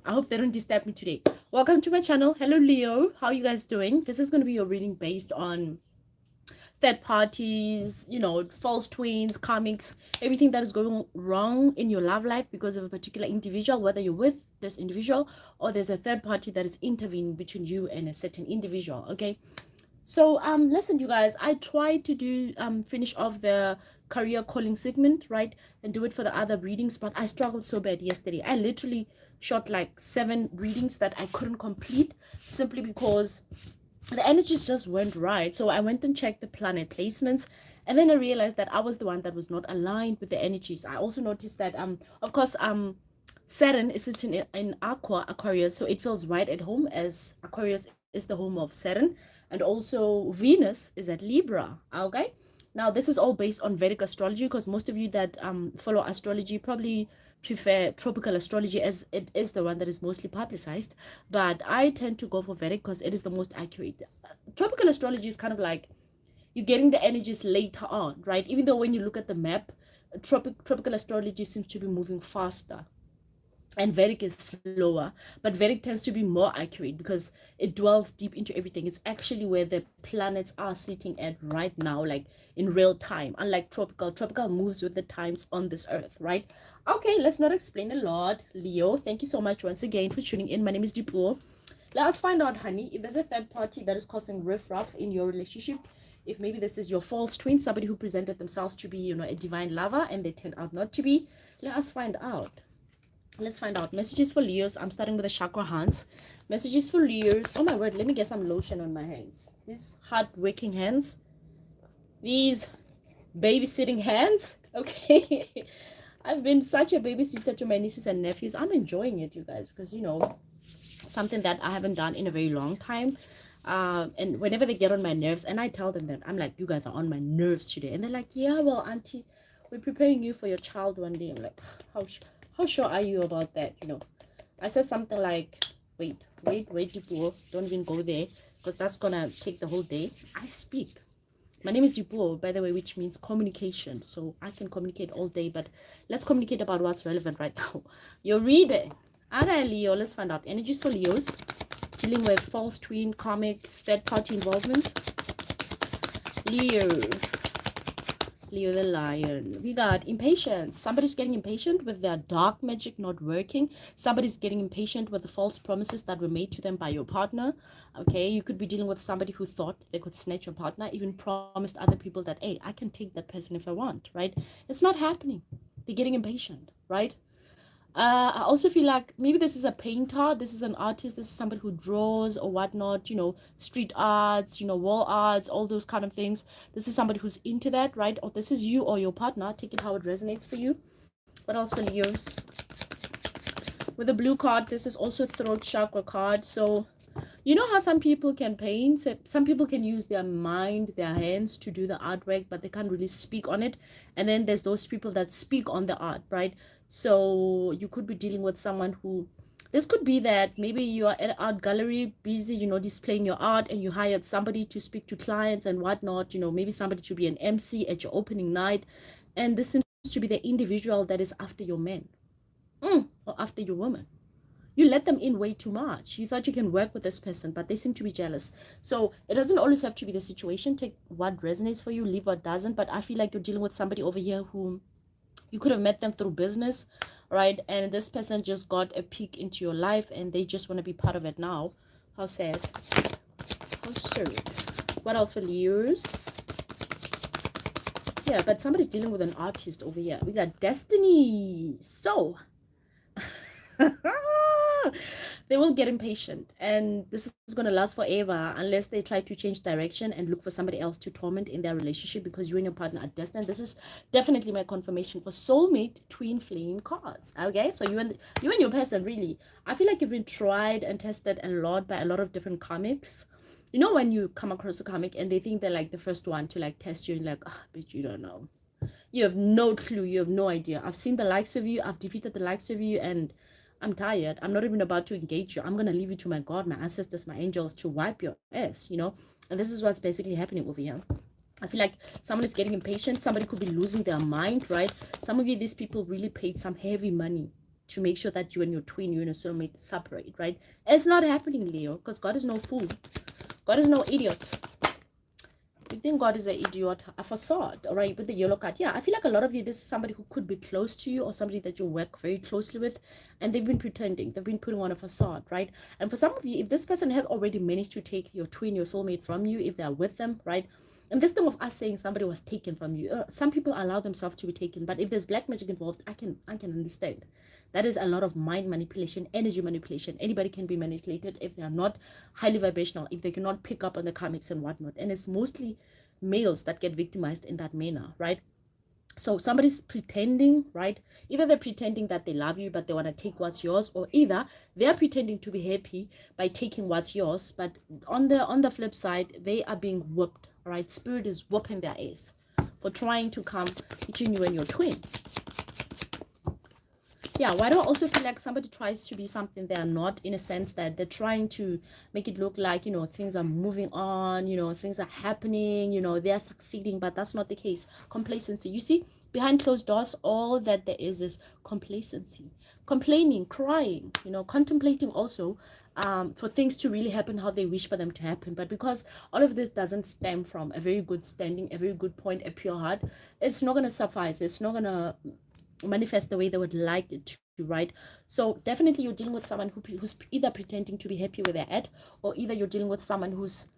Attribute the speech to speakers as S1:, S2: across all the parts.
S1: I hope they don't disturb me today. Welcome to my channel. Hello, Leo. How are you guys doing? This is going to be a reading based on third parties, you know, false twins, karmics, everything that is going wrong in your love life because of a particular individual, whether you're with this individual or there's a third party that is intervening between you and a certain individual. Okay, so listen, you guys, I tried to do finish off the career calling segment, right, and do it for the other readings, but I struggled so bad yesterday. I literally shot like 7 readings that I couldn't complete simply because the energies just weren't right. So I went and checked the planet placements, and then I realized that I was the one that was not aligned with the energies. I also noticed that of course Saturn is sitting in Aquarius, so it feels right at home, as Aquarius is the home of Saturn, and also Venus is at Libra. Okay, now this is all based on Vedic astrology, because most of you that follow astrology probably prefer tropical astrology, as it is the one that is mostly publicized, but I tend to go for Vedic because it is the most accurate. Tropical astrology is kind of like you're getting the energies later on, right? Even though when you look at the map, tropical astrology seems to be moving faster and Vedic is slower, but Vedic tends to be more accurate because it dwells deep into everything. It's actually where the planets are sitting at right now, like in real time. Unlike tropical moves with the times on this earth, right? Okay, let's not explain a lot. Leo, thank you so much once again for tuning in. My name is Dipuo. Let us find out, honey, if there's a third party that is causing riffraff in your relationship. If maybe this is your false twin, somebody who presented themselves to be, you know, a divine lover and they turned out not to be. Let us find out. Let's find out. Messages for Leos. I'm starting with the chakra hands. Messages for Leos. Oh my word, let me get some lotion on my hands. These hard-working hands. These babysitting hands. Okay. I've been such a babysitter to my nieces and nephews. I'm enjoying it, you guys, because, you know, something that I haven't done in a very long time. And whenever they get on my nerves, and I tell them that, I'm like, you guys are on my nerves today. And they're like, yeah, well, auntie, we're preparing you for your child one day. I'm like, how sure are you about that? You know, I said something like, wait, Dipuo, don't even go there, because that's gonna take the whole day. I speak. My name is Dipuo, by the way, which means communication. So I can communicate all day, but let's communicate about what's relevant right now. You're reading. Alright, Leo, let's find out. Energies for Leos. Dealing with false twin, karmics, third party involvement. Leo the lion. We got impatience. Somebody's getting impatient with their dark magic not working. Somebody's getting impatient with the false promises that were made to them by your partner. Okay, you could be dealing with somebody who thought they could snatch your partner, even promised other people that, hey, I can take that person if I want, right? It's not happening. They're getting impatient, right? I also feel like maybe this is a painter, this is an artist, this is somebody who draws or whatnot, you know, street arts, you know, wall arts, all those kind of things. This is somebody who's into that, right? Or this is you or your partner. Take it how it resonates for you. What else for Leos? With the blue card, this is also throat chakra card. So you know how some people can paint, some people can use their mind, their hands to do the artwork, but they can't really speak on it. And then there's those people that speak on the art, right? So you could be dealing with someone who, this could be that maybe you are at an art gallery busy, you know, displaying your art, and you hired somebody to speak to clients and whatnot, you know, maybe somebody to be an MC at your opening night, and this seems to be the individual that is after your man or after your woman. You let them in way too much. You thought you can work with this person, but they seem to be jealous. So it doesn't always have to be the situation. Take what resonates for you, leave what doesn't. But I feel like you're dealing with somebody over here who you could have met them through business, right? And this person just got a peek into your life and they just want to be part of it now. How sad. How sad. What else for Leos? Yeah, but somebody's dealing with an artist over here. We got destiny. So they will get impatient, and this is going to last forever unless they try to change direction and look for somebody else to torment in their relationship, because you and your partner are destined. This is definitely my confirmation for soulmate twin flame cards. Okay, so you and your person, really, I feel like you've been tried and tested a lot by a lot of different karmics. You know, when you come across a karmic and they think they're like the first one to like test you, and like, but you don't know, you have no clue, you have no idea. I've seen the likes of you, I've defeated the likes of you, and I'm tired. I'm not even about to engage you. I'm going to leave you to my God, my ancestors, my angels to wipe your ass, you know? And this is what's basically happening over here. I feel like someone is getting impatient. Somebody could be losing their mind, right? Some of you, these people really paid some heavy money to make sure that you and your twin, you and your soulmate separate, right? It's not happening, Leo, because God is no fool. God is no idiot. You think God is an idiot, a facade, all right, with the yellow card. Yeah, I feel like a lot of you, this is somebody who could be close to you or somebody that you work very closely with, and they've been pretending, they've been putting on a facade, right? And for some of you, if this person has already managed to take your twin, your soulmate from you, if they're with them, right? And this thing of us saying somebody was taken from you, some people allow themselves to be taken, but if there's black magic involved, I can understand. That is a lot of mind manipulation, energy manipulation. Anybody can be manipulated if they are not highly vibrational, if they cannot pick up on the karmics and whatnot. And it's mostly males that get victimized in that manner, right? So somebody's pretending, right? Either they're pretending that they love you, but they want to take what's yours, or either they're pretending to be happy by taking what's yours. But on the flip side, they are being whooped, right? Spirit is whooping their ass for trying to come between you and your twin. Yeah, why do I also feel like somebody tries to be something they are not, in a sense that they're trying to make it look like, you know, things are moving on, you know, things are happening, you know, they're succeeding, but that's not the case. Complacency. You see, behind closed doors, all that there is complacency. Complaining, crying, you know, contemplating also for things to really happen how they wish for them to happen. But because all of this doesn't stem from a very good standing, a very good point, a pure heart, it's not going to suffice. It's not going to manifest the way they would like it to, right? So definitely you're dealing with someone who's either pretending to be happy where they're at, or either you're dealing with someone who's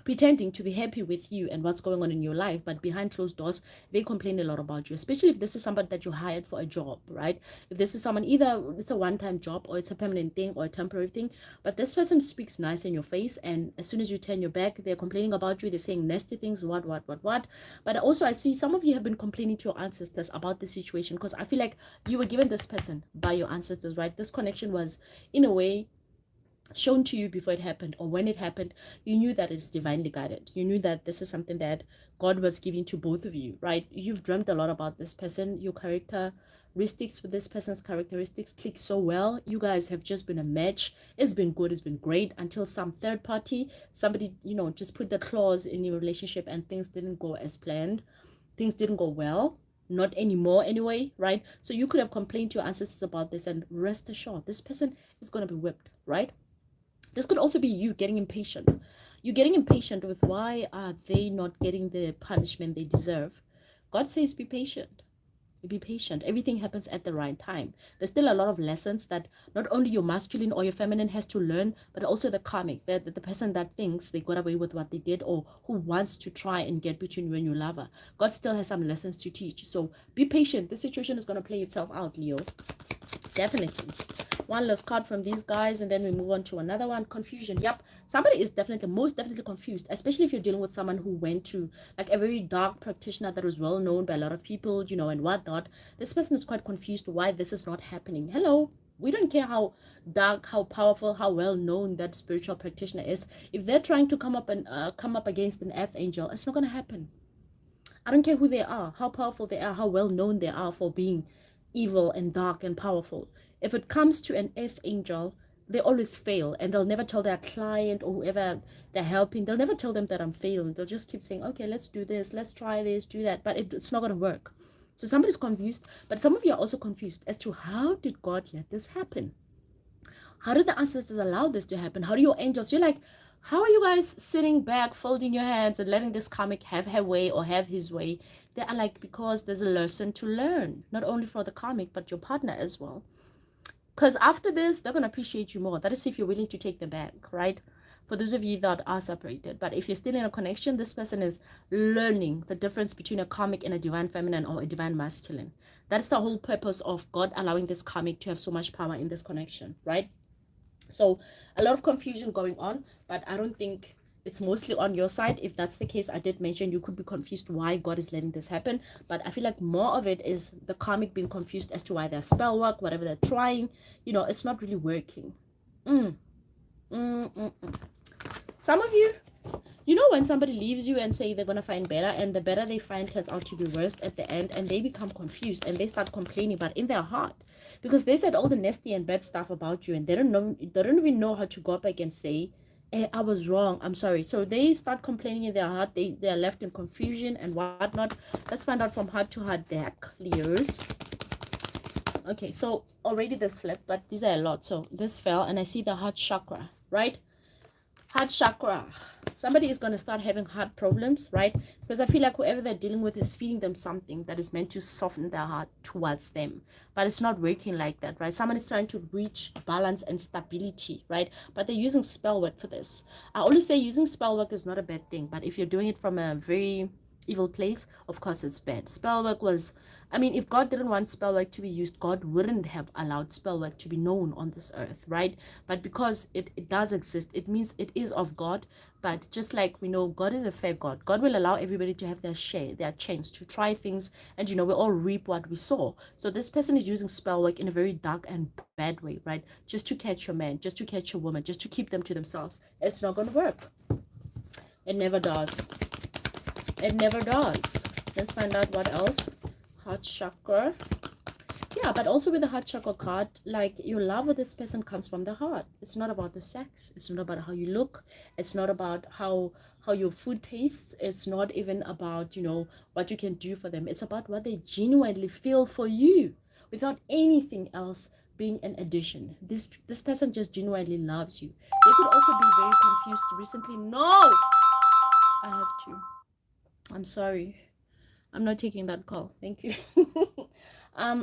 S1: pretending to be happy with you and what's going on in your life, but behind closed doors they complain a lot about you, especially if this is somebody that you hired for a job, right? If this is someone, either it's a one-time job or it's a permanent thing or a temporary thing, but this person speaks nice in your face, and as soon as you turn your back, they're complaining about you, they're saying nasty things, what. But also I see some of you have been complaining to your ancestors about this situation, because I feel like you were given this person by your ancestors, right? This connection was in a way shown to you before it happened, or when it happened, you knew that it's divinely guided. You knew that this is something that God was giving to both of you, right? You've dreamt a lot about this person. Your characteristics with this person's characteristics click so well. You guys have just been a match. It's been good, it's been great, until some third party, somebody, you know, just put the clause in your relationship and things didn't go as planned. Things didn't go well. Not anymore anyway, right? So you could have complained to your ancestors about this, and rest assured, this person is going to be whipped, right? This could also be you getting impatient. You're getting impatient with why are they not getting the punishment they deserve. God says be patient. Be patient. Everything happens at the right time. There's still a lot of lessons that not only your masculine or your feminine has to learn, but also the karmic, the person that thinks they got away with what they did, or who wants to try and get between you and your lover. God still has some lessons to teach. So be patient. The situation is going to play itself out, Leo. Definitely. One last card from these guys, and then we move on to another one. Confusion. Yep, somebody is most definitely confused, especially if you're dealing with someone who went to like a very dark practitioner that was well known by a lot of people, you know, and whatnot. This person is quite confused why this is not happening. Hello, we don't care how dark, how powerful, how well known that spiritual practitioner is. If they're trying to come up against an earth angel, it's not going to happen. I don't care who they are, how powerful they are, how well known they are for being evil and dark and powerful. If it comes to an earth angel, they always fail, and they'll never tell their client or whoever they're helping, they'll never tell them that I'm failing. They'll just keep saying, okay, let's do this, let's try this, do that, but it's not going to work. So somebody's confused, but some of you are also confused as to how did God let this happen? How did the ancestors allow this to happen? How do your angels, you're like, how are you guys sitting back, folding your hands and letting this karmic have her way or have his way? They are like, because there's a lesson to learn, not only for the karmic, but your partner as well. Because after this, they're going to appreciate you more. That is if you're willing to take them back, right? For those of you that are separated. But if you're still in a connection, this person is learning the difference between a karmic and a divine feminine or a divine masculine. That's the whole purpose of God allowing this karmic to have so much power in this connection, right? So a lot of confusion going on, but I don't think it's mostly on your side. If that's the case, I did mention you could be confused why God is letting this happen, but I feel like more of it is the karmic being confused as to why their spell work, whatever they're trying, you know, it's not really working. Some of you, you know, when somebody leaves you and say they're gonna find better, and the better they find turns out to be worse at the end, and they become confused and they start complaining, but in their heart, because they said all the nasty and bad stuff about you, and they don't even know how to go back and say, hey, I was wrong, I'm sorry. So they start complaining in their heart. They're left in confusion and whatnot. Let's find out from heart to heart deck, Leos. Okay, so already this flipped, but these are a lot. So this fell, and I see the heart chakra, right? Heart chakra. Somebody is going to start having heart problems, right? Because I feel like whoever they're dealing with is feeding them something that is meant to soften their heart towards them. But it's not working like that, right? Someone is trying to reach balance and stability, right? But they're using spell work for this. I always say using spell work is not a bad thing. But if you're doing it from a very evil place, of course it's bad. Spell work was, I mean, if God didn't want spell work to be used, God wouldn't have allowed spell work to be known on this earth, right? But because it does exist, it means it is of God. But just like we know, God is a fair God. God will allow everybody to have their share, their chance to try things, and we all reap what we sow. So this person is using spell work in a very dark and bad way, right? Just to catch a man, just to catch a woman, just to keep them to themselves. It's not going to work. It never does. It never does. Let's find out what else. Heart chakra. Yeah, but also with the heart chakra card, like your love with this person comes from the heart. It's not about the sex. It's not about how you look. It's not about how your food tastes. It's not even about, what you can do for them. It's about what they genuinely feel for you without anything else being an addition. This person just genuinely loves you. They could also be very confused recently. No! I have to. I'm sorry. I'm not taking that call. Thank you.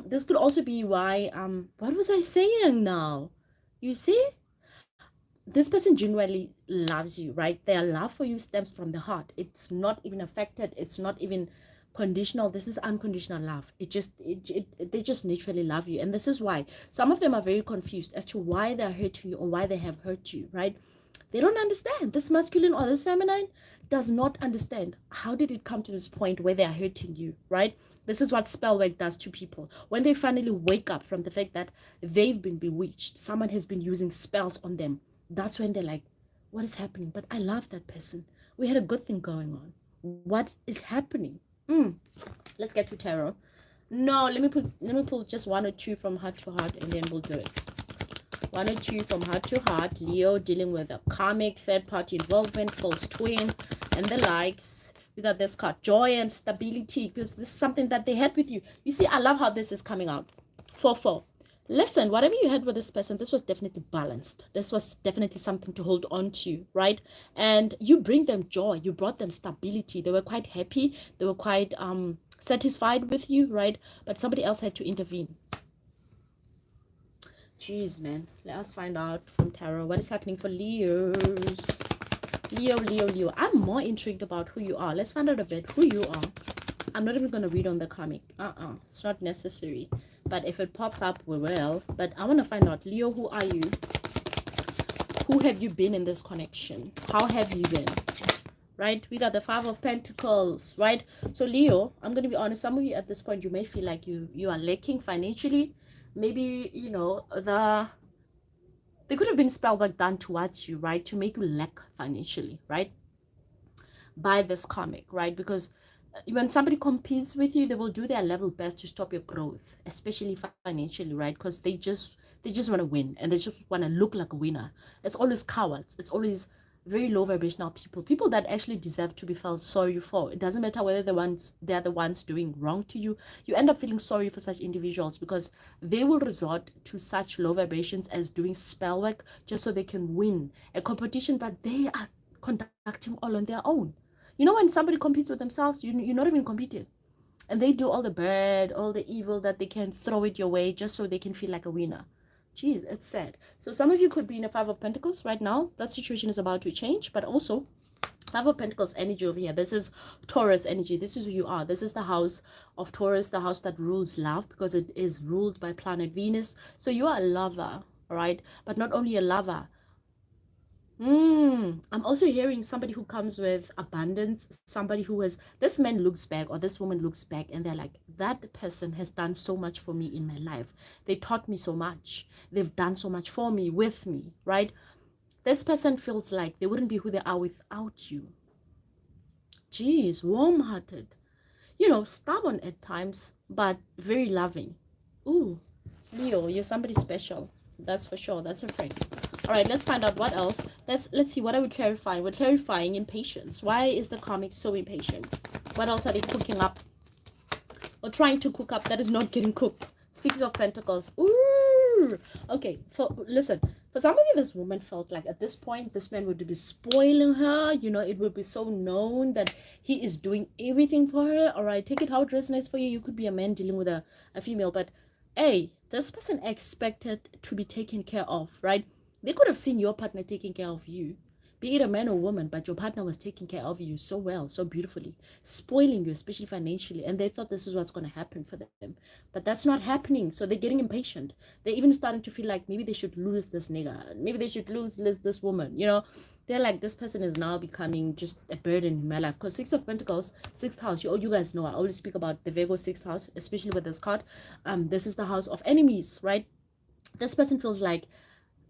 S1: This could also be why, what was I saying now? You see? This person genuinely loves you, right? Their love for you stems from the heart. It's not even affected. It's not even conditional. This is unconditional love. They just naturally love you. And this is why some of them are very confused as to why they're hurting you or why they have hurt you, right? They don't understand. This masculine or this feminine does not understand. How did it come to this point where they are hurting you, right? This is what spell work does to people. When they finally wake up from the fact that they've been bewitched, someone has been using spells on them, that's when they're like, what is happening? But I love that person. We had a good thing going on. What is happening? Let's get to tarot. No, let me pull just one or two from heart to heart, and then we'll do it. One or two from heart to heart. Leo dealing with a karmic, third party involvement, false twin, and the likes. We got this card, joy and stability, because this is something that they had with you. You see, I love how this is coming out. 4-4. Listen, whatever you had with this person, this was definitely balanced. This was definitely something to hold on to, right? And you bring them joy. You brought them stability. They were quite happy. They were quite satisfied with you, right? But somebody else had to intervene. Jeez, man. Let us find out from tarot what is happening for Leos. Leo. I'm more intrigued about who you are. Let's find out a bit who you are. I'm not even going to read on the karmic. It's not necessary. But if it pops up, we will. But I want to find out, Leo, who are you? Who have you been in this connection? How have you been? Right? We got the 5 of Pentacles, right? So Leo, I'm going to be honest. Some of you at this point, you may feel like you are lacking financially. Maybe, there could have been spell work done towards you, right? To make you lack financially, right? By this karmic, right? Because when somebody competes with you, they will do their level best to stop your growth, especially financially, right? Because they just want to win, and they just want to look like a winner. It's always cowards. It's always very low vibrational people that actually deserve to be felt sorry for. It doesn't matter whether they're the ones doing wrong to you. You end up feeling sorry for such individuals because they will resort to such low vibrations as doing spell work just so they can win a competition that they are conducting all on their own. When somebody competes with themselves, you're not even competing. And they do all the bad, all the evil that they can throw it your way just so they can feel like a winner. Jeez, it's sad. So some of you could be in a 5 of Pentacles right now. That situation is about to change. But also, 5 of Pentacles energy over here. This is Taurus energy. This is who you are. This is the house of Taurus, the house that rules love, because it is ruled by planet Venus. So you are a lover, all right? But not only a lover. I'm also hearing somebody who comes with abundance, somebody who has, this man looks back or this woman looks back and they're like, that person has done so much for me in my life. They taught me so much. They've done so much for me, with me, right? This person feels like they wouldn't be who they are without you. Jeez, warm-hearted. Stubborn at times, but very loving. Ooh, Leo, you're somebody special. That's for sure. That's a friend. All right, let's find out what else. Let's see, what are we clarifying? We're clarifying impatience. Why is the karmic so impatient? What else are they cooking up or trying to cook up that is not getting cooked? Six of Pentacles. Ooh. Okay. Listen. For some of you, this woman felt like at this point, this man would be spoiling her. You know, it would be so known that he is doing everything for her. All right. Take it how it resonates for you. You could be a man dealing with a female, but hey, this person expected to be taken care of, right? They could have seen your partner taking care of you, be it a man or woman, but your partner was taking care of you so well, so beautifully, spoiling you, especially financially, and they thought this is what's going to happen for them. But that's not happening, so they're getting impatient. They're even starting to feel like maybe they should lose this nigga, maybe they should lose this woman, you know. They're like, this person is now becoming just a burden in my life. Because Six of Pentacles, sixth house, you guys know I always speak about the Virgo sixth house, especially with this card. This is the house of enemies, right? This person feels like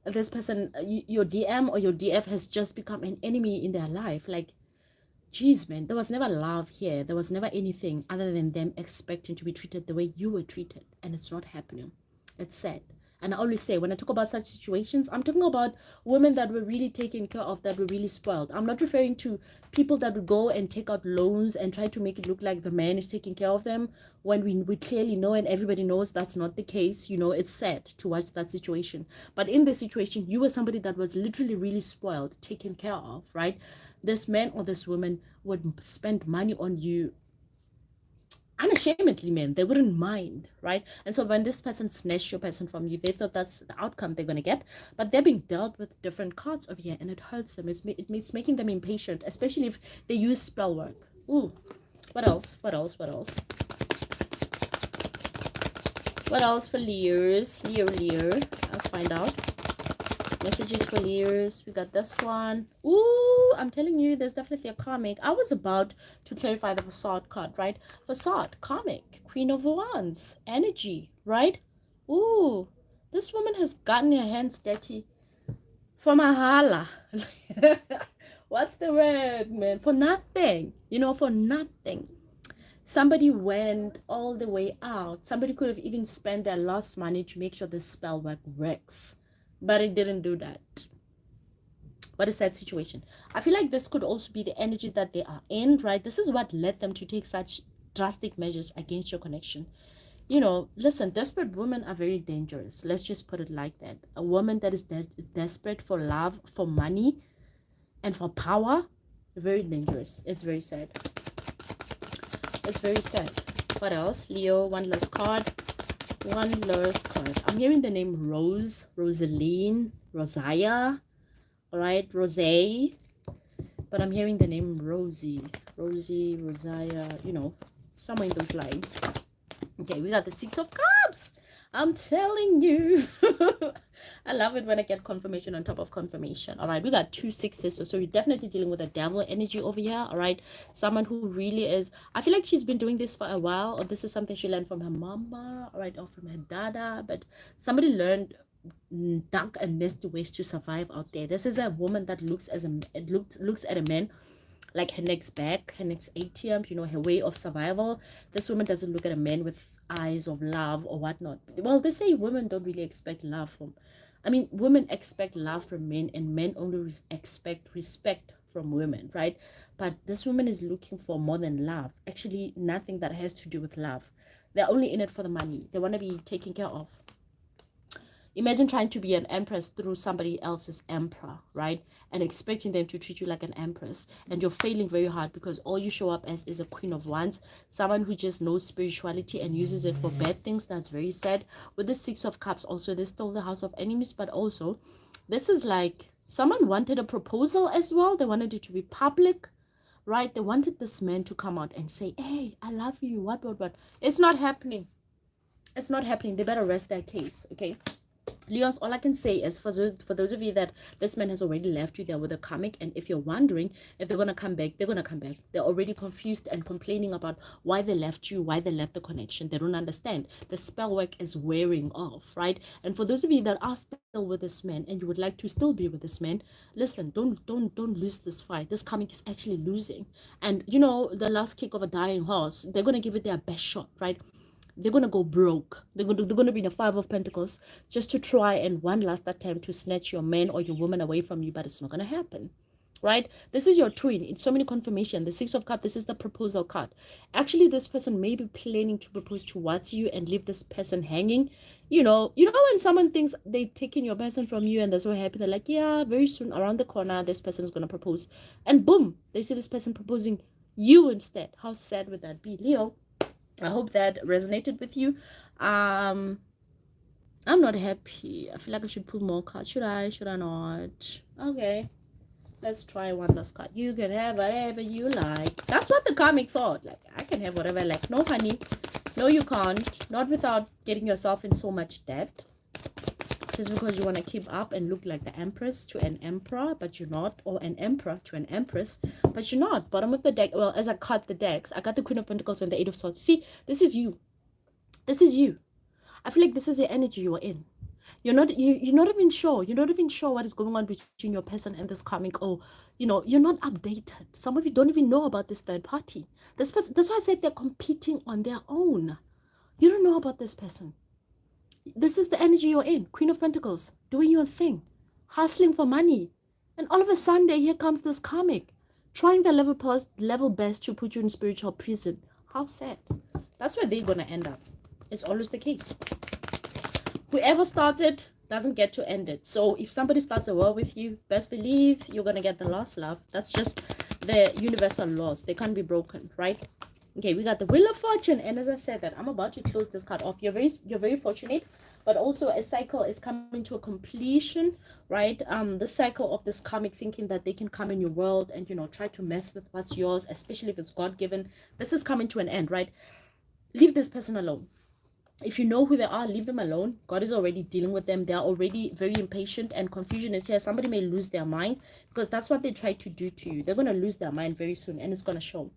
S1: this person, your DM or your DF has just become an enemy in their life. Like, geez, man, there was never love here. There was never anything other than them expecting to be treated the way you were treated. And it's not happening. It's sad. And I always say, when I talk about such situations, I'm talking about women that were really taken care of, that were really spoiled. I'm not referring to people that would go and take out loans and try to make it look like the man is taking care of them, when we clearly know and everybody knows that's not the case. You know, it's sad to watch that situation. But in this situation, you were somebody that was literally really spoiled, taken care of, right? This man or this woman would spend money on you unashamedly, man. They wouldn't mind, right? And so when this person snatched your person from you, they thought that's the outcome they're going to get, but they're being dealt with different cards over here, and it hurts them. It's making them impatient, especially if they use spell work. Ooh, what else what else for Leos? Leo, let's find out messages for Leos. We got this one. Ooh, I'm telling you, there's definitely a karmic. I was about to clarify the facade card, right? Facade, karmic, Queen of Wands, energy, right? Ooh, this woman has gotten her hands dirty for mahala. What's the word, man? For nothing, you know, for nothing. Somebody went all the way out. Somebody could have even spent their last money to make sure the spell work works, but it didn't do that. What a sad situation. I feel like this could also be the energy that they are in, right? This is what led them to take such drastic measures against your connection. You know, listen, desperate women are very dangerous. Let's just put it like that. A woman that is desperate for love, for money, and for power, very dangerous. It's very sad. It's very sad. What else? Leo, one last card. One last card. I'm hearing the name Rose, Rosaline, Rosiah, all right, Rosé, but I'm hearing the name Rosie, Rosiah, you know, somewhere in those lines. Okay, we got the Six of Cups. I'm telling you. I love it when I get confirmation on top of confirmation. All right, we got two sixes. So you're definitely dealing with a devil energy over here. All right, someone who really is, I feel like she's been doing this for a while, or this is something she learned from her mama, all right, or from her dada, but somebody learned dark and nasty ways to survive out there. This is a woman that looks at a man like her next back, her next ATM, you know, her way of survival. This woman doesn't look at a man with eyes of love or whatnot. Well, they say women don't really expect love from, I mean, women expect love from men, and men only expect respect from women, right? But this woman is looking for more than love. Actually, nothing that has to do with love. They're only in it for the money. They want to be taken care of. Imagine trying to be an empress through somebody else's emperor, right? And expecting them to treat you like an empress. And you're failing very hard because all you show up as is a Queen of Wands. Someone who just knows spirituality and uses it for bad things. That's very sad. With the Six of Cups also, this is still the house of enemies. But also, this is like someone wanted a proposal as well. They wanted it to be public, right? They wanted this man to come out and say, hey, I love you, what. It's not happening. It's not happening. They better rest their case, okay? Leos, all I can say is for those of you that this man has already left you there with a karmic, and if you're wondering if they're going to come back, they're going to come back. They're already confused and complaining about why they left you, why they left the connection. They don't understand. The spell work is wearing off, right? And for those of you that are still with this man and you would like to still be with this man, listen, don't lose this fight. This karmic is actually losing. And you know, the last kick of a dying horse, they're going to give it their best shot, right? They're going to go broke. They're going to be in the Five of Pentacles just to try and one last attempt to snatch your man or your woman away from you, but it's not going to happen. right? This is your twin. It's so many confirmation. The Six of Cups, this is the proposal card. Actually, this person may be planning to propose towards you and leave this person hanging. You know when someone thinks they've taken your person from you and they're so happy, they're like, yeah, very soon around the corner this person is going to propose, and boom, they see this person proposing you instead. How sad would that be, Leo? I hope that resonated with you. I'm not happy. I feel like I should pull more cards. Should I not? Okay, let's try one last card. You can have whatever you like. That's what the karmic thought. Like, I can have whatever I like. No, honey. No, you can't. Not without getting yourself in so much debt. Just because you want to keep up and look like the empress to an emperor, but you're not. Or an emperor to an empress, but you're not. Bottom of the deck. Well, as I cut the decks, I got the Queen of Pentacles and the Eight of Swords. See, this is you. This is you. I feel like this is the energy you are in. You're not even sure. You're not even sure what is going on between your person and this karmic. Or, you're not updated. Some of you don't even know about this third party. This person, that's why I said they're competing on their own. You don't know about this person. This is the energy you're in. Queen of Pentacles, doing your thing, hustling for money. And all of a sudden, here comes this karmic, trying their level best to put you in spiritual prison. How sad. That's where they're going to end up. It's always the case. Whoever starts it doesn't get to end it. So if somebody starts a war with you, best believe you're going to get the last love. That's just the universal laws. They can't be broken, right? Okay, we got the Wheel of Fortune. And as I said that, I'm about to close this card off. You're very fortunate. But also a cycle is coming to a completion, right? The cycle of this karmic thinking that they can come in your world and, try to mess with what's yours, especially if it's God-given. This is coming to an end, right? Leave this person alone. If you know who they are, leave them alone. God is already dealing with them. They are already very impatient, and confusion is here. Somebody may lose their mind because that's what they try to do to you. They're going to lose their mind very soon, and it's going to show.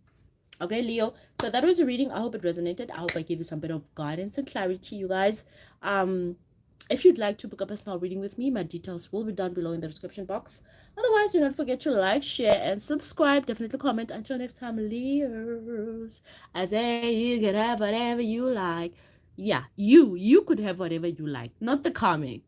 S1: Okay, Leo. So that was a reading. I hope it resonated. I hope I gave you some bit of guidance and clarity, you guys. If you'd like to book a personal reading with me, my details will be down below in the description box. Otherwise, do not forget to like, share, and subscribe. Definitely comment. Until next time, Leos. I say you can have whatever you like. Yeah, you could have whatever you like, not the karmic.